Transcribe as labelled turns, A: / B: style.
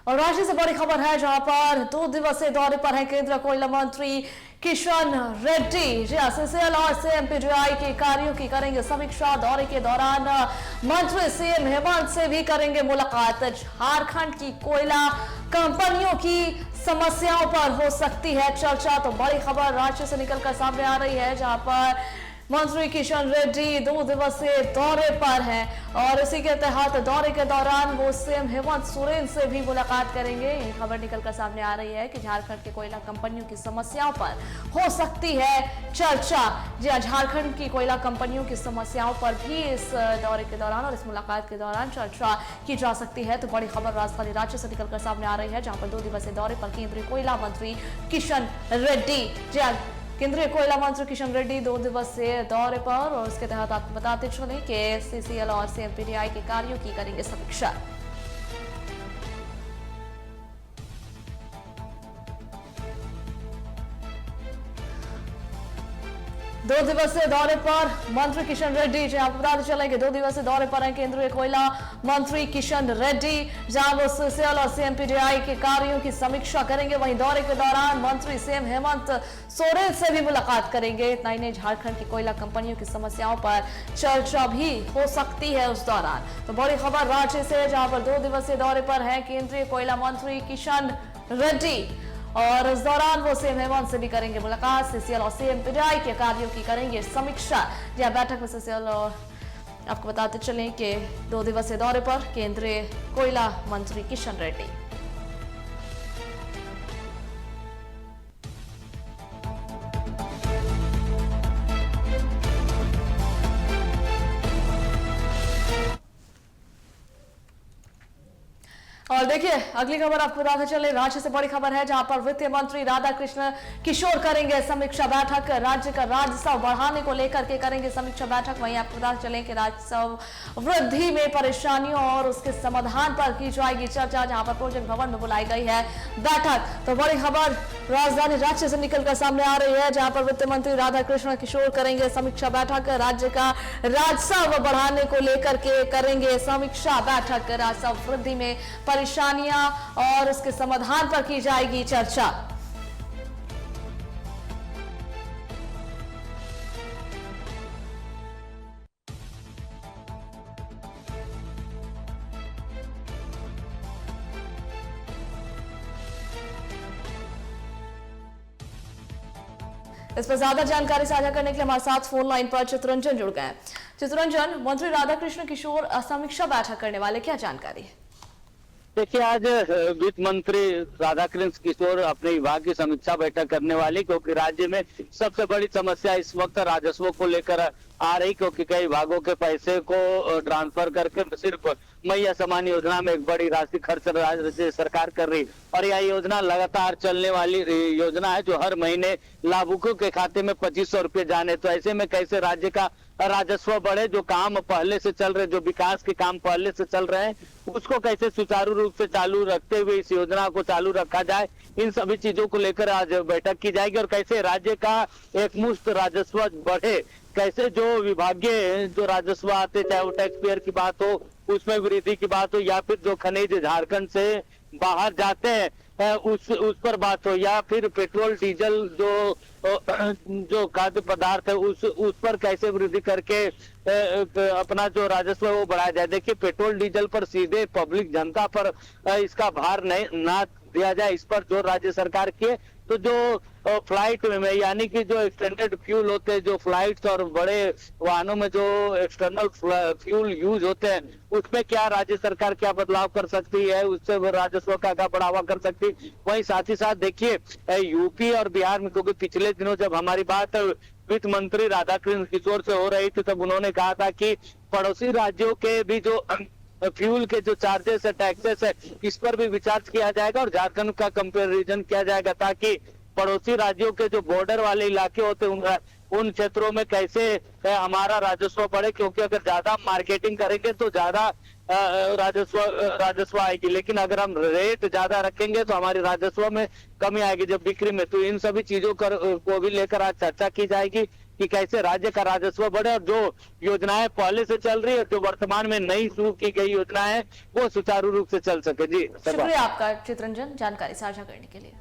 A: और राज्य से बड़ी खबर है जहां पर 2 दिवसीय दौरे पर है केंद्रीय कोयला मंत्री किशन रेड्डी। सीसीएल और सीएमपीडीआई के कार्यों की करेंगे समीक्षा। दौरे के दौरान मंत्री सीएम हेमंत से भी करेंगे मुलाकात। झारखंड की कोयला कंपनियों की समस्याओं पर हो सकती है चर्चा। तो बड़ी खबर राज्य से निकलकर सामने आ रही है जहां पर मंत्री किशन रेड्डी 2 दिवसीय दौरे पर हैं और इसी के तहत दौरे के दौरान वो सीएम हेमंत सोरेन से भी मुलाकात करेंगे। ये खबर निकलकर सामने आ रही है कि झारखंड के कोयला कंपनियों की समस्याओं पर हो सकती है चर्चा। जी हां, झारखंड की कोयला कंपनियों की समस्याओं पर भी इस दौरे के दौरान और इस मुलाकात के दौरान चर्चा की जा सकती है। तो बड़ी खबर राजधानी राज्य से निकलकर सामने आ रही है जहां पर 2 दिवसीय दौरे पर केंद्रीय कोयला मंत्री किशन रेड्डी। जी हां, केंद्रीय कोयला मंत्री किशन रेड्डी 2 दिवसीय दौरे पर और उसके तहत आपको बताते चलें कि सीसीएल और सीएमपीडीआई के कार्यों की करेंगे समीक्षा। दो दिवसीय दौरे पर मंत्री किशन रेड्डी। जी आपको बताते चले कि 2 दिवसीय दौरे पर हैं केंद्रीय कोयला मंत्री किशन रेड्डी जहां वो सीसीएल और सीएमपीडीआई के कार्यों की समीक्षा करेंगे। वहीं दौरे के दौरान मंत्री सीएम हेमंत सोरेन से भी मुलाकात करेंगे। इतना ही नहीं, झारखंड की कोयला कंपनियों की समस्याओं पर चर्चा भी हो सकती है उस दौरान। तो बड़ी खबर राज्य से जहां पर 2 दिवसीय दौरे पर है केंद्रीय कोयला मंत्री किशन रेड्डी और इस दौरान वो सीएम हेमंत से भी करेंगे मुलाकात। सीसीएल और सीएमपीडीआई के कार्यों की करेंगे समीक्षा। जहां बैठक में सीसीएल और आपको बताते चलें कि 2 दिवसीय दौरे पर केंद्रीय कोयला मंत्री किशन रेड्डी। और देखिए अगली खबर आपको बताते चले राज्य से बड़ी खबर है जहां पर वित्त मंत्री राधाकृष्ण किशोर करेंगे समीक्षा बैठक। राज्य का राजस्व बढ़ाने को लेकर के करेंगे समीक्षा बैठक। वहीं आपको बताते चले कि राजस्व वृद्धि में परेशानियों और उसके समाधान पर की जाएगी चर्चा जहां पर प्रोजेक्ट भवन में बुलाई गई है बैठक। तो बड़ी खबर राजधानी राज्य से निकलकर सामने आ रही है जहां पर वित्त मंत्री राधाकृष्ण किशोर करेंगे समीक्षा बैठक। राज्य का राजस्व बढ़ाने को लेकर के करेंगे समीक्षा बैठक। राजस्व वृद्धि में परेशानियां और उसके समाधान पर की जाएगी चर्चा। इस पर ज्यादा जानकारी साझा करने के लिए हमारे साथ फोन लाइन पर चित्रंजन जुड़ गए हैं। चित्रंजन, मंत्री राधाकृष्ण किशोर समीक्षा बैठक करने वाले, क्या जानकारी है?
B: देखिए, आज वित्त मंत्री राधाकृष्ण किशोर अपने विभाग की समीक्षा बैठक करने वाली, क्योंकि राज्य में सबसे बड़ी समस्या इस वक्त राजस्व को लेकर आ रही, क्योंकि कई विभागों के पैसे को ट्रांसफर करके सिर्फ मैया समान योजना में एक बड़ी राशि खर्च राज्य सरकार कर रही और यह योजना लगातार चलने वाली योजना है जो हर महीने लाभुकों के खाते में 2500 रुपये जाने। तो ऐसे में कैसे राज्य का राजस्व बढ़े, जो काम पहले से चल रहे, जो विकास के काम पहले से चल रहे हैं, उसको कैसे सुचारू रूप से चालू रखते हुए इस योजना को चालू रखा जाए, इन सभी चीजों को लेकर आज बैठक की जाएगी। और कैसे राज्य का एकमुश्त राजस्व बढ़े, कैसे जो विभागीय जो राजस्व आते, चाहे वो टैक्स पेयर की बात हो, उसमें वृद्धि की बात हो, या फिर जो खनिज झारखंड से बाहर जाते हैं उस पर बात हो, या फिर पेट्रोल डीजल जो खाद्य पदार्थ है उस पर कैसे वृद्धि करके अपना जो राजस्व है वो बढ़ाया जाए। देखिए, पेट्रोल डीजल पर सीधे पब्लिक जनता पर इसका भार नहीं ना दिया जाए, इस पर जो राज्य सरकार की। तो जो फ्लाइट में यानी कि जो एक्सटेंडेड फ्यूल होते हैं, जो फ्लाइट्स और बड़े वाहनों में जो एक्सटर्नल फ्यूल यूज होते हैं, उसमें क्या राज्य सरकार क्या बदलाव कर सकती है, उससे राजस्व का क्या बढ़ावा कर सकती है। वहीं साथ ही साथ देखिए, यूपी और बिहार में, क्योंकि पिछले दिनों जब हमारी बात वित्त मंत्री राधाकृष्ण किशोर से हो रही थी तब उन्होंने कहा था कि पड़ोसी राज्यों के भी जो फ्यूल के जो चार्जेस है, टैक्सेस है, इस पर भी विचार किया जाएगा और झारखंड का कंपैरिजन किया जाएगा, ताकि पड़ोसी राज्यों के जो बॉर्डर वाले इलाके होते हैं उन क्षेत्रों में कैसे हमारा राजस्व बढ़े, क्योंकि अगर ज्यादा मार्केटिंग करेंगे तो ज्यादा राजस्व आएगी, लेकिन अगर हम रेट ज्यादा रखेंगे तो हमारी राजस्व में कमी आएगी जब बिक्री में। तो इन सभी चीजों को भी लेकर आज चर्चा की जाएगी। कि कैसे राज्य का राजस्व बढ़े और जो योजनाएं पहले से चल रही है, जो वर्तमान में नई शुरू की गई योजनाएं वो सुचारू रूप से चल सके। जी
A: शुक्रिया आपका चित्रंजन जानकारी साझा करने के लिए।